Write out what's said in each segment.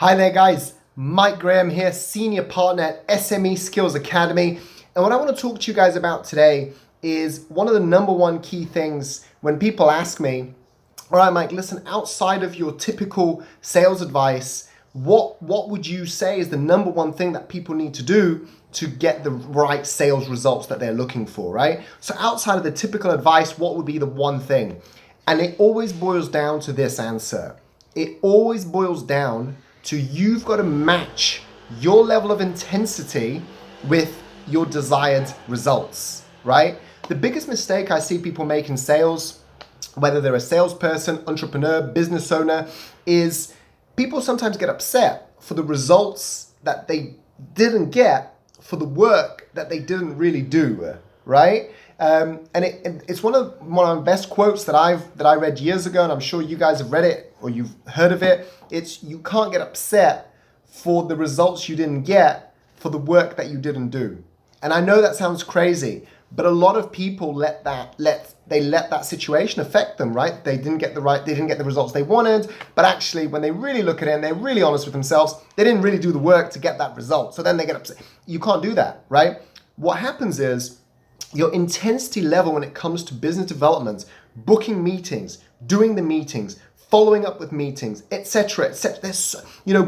Hi there guys, Mike Graham here, Senior Partner at SME Skills Academy. And what I want to talk to you guys about today is one of the number one key things when people ask me, all right Mike, listen, outside of your typical sales advice, what would you say is the number one thing that people need to do to get the right sales results that they're looking for, right? So outside of the typical advice, what would be the one thing? And it always boils down to this answer. It always boils down to you've got to match your level of intensity with your desired results, right? The biggest mistake I see people make in sales, whether they're a salesperson, entrepreneur, business owner, is people sometimes get upset for the results that they didn't get for the work that they didn't really do, right? And it's one of my best quotes that I read years ago, and I'm sure you guys have read it or you've heard of it. It's you can't get upset for the results you didn't get for the work that you didn't do. And I know that sounds crazy, but a lot of people let that situation affect them, right? They didn't get the results they wanted, but actually when they really look at it and they're really honest with themselves, they didn't really do the work to get that result. So then they get upset. You can't do that, right? What happens is your intensity level when it comes to business development, booking meetings, doing the meetings, following up with meetings, etc., etc.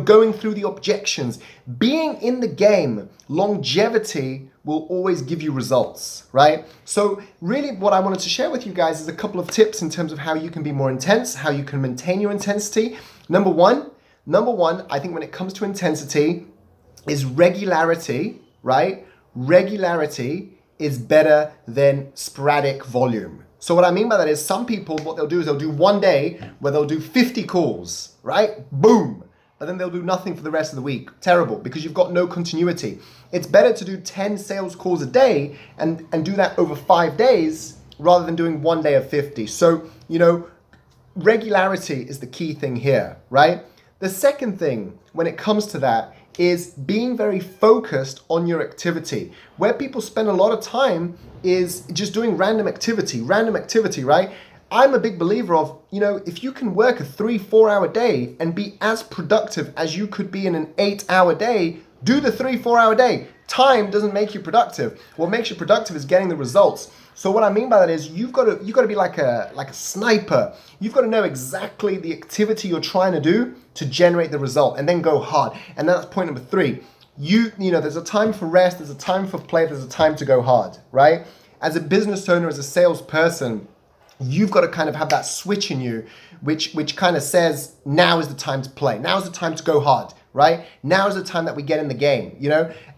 Going through the objections, being in the game, longevity will always give you results, right? So really what I wanted to share with you guys is a couple of tips in terms of how you can be more intense, how you can maintain your intensity. Number one, I think when it comes to intensity is regularity, right? Regularity is better than sporadic volume. So what I mean by that is some people, what they'll do is they'll do one day where they'll do 50 calls, right? Boom. But then they'll do nothing for the rest of the week. Terrible, because you've got no continuity. It's better to do 10 sales calls a day and do that over 5 days rather than doing one day of 50. So, regularity is the key thing here, right? The second thing when it comes to that is being very focused on your activity. Where people spend a lot of time is just doing random activity, right? I'm a big believer of, if you can work a 3-4 hour day and be as productive as you could be in an 8-hour day, do the 3-4 hour day. Time doesn't make you productive. What makes you productive is getting the results. So what I mean by that is you've got to be like a sniper. You've got to know exactly the activity you're trying to do to generate the result and then go hard. And that's point number 3. There's a time for rest, there's a time for play, there's a time to go hard, right? As a business owner, as a salesperson, you've got to kind of have that switch in you, which kind of says, now is the time to play. Now is the time to go hard, right? Now is the time that we get in the game,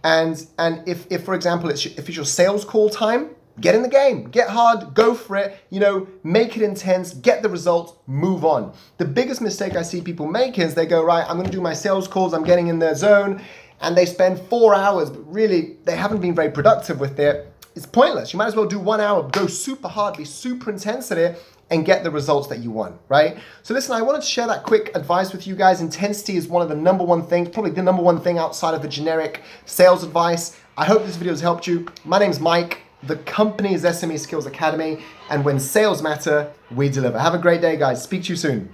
And if for example, if it's your sales call time, get in the game, get hard, go for it, make it intense, get the results, move on. The biggest mistake I see people make is they go, right, I'm going to do my sales calls, I'm getting in their zone, and they spend 4 hours, but really they haven't been very productive with it. It's pointless. You might as well do 1 hour, go super hard, be super intense at it, and get the results that you want, right? So listen, I wanted to share that quick advice with you guys. Intensity is one of the number one things, probably the number one thing outside of the generic sales advice. I hope this video has helped you. My name's Mike. The company is SME Skills Academy. And when sales matter, we deliver. Have a great day, guys. Speak to you soon.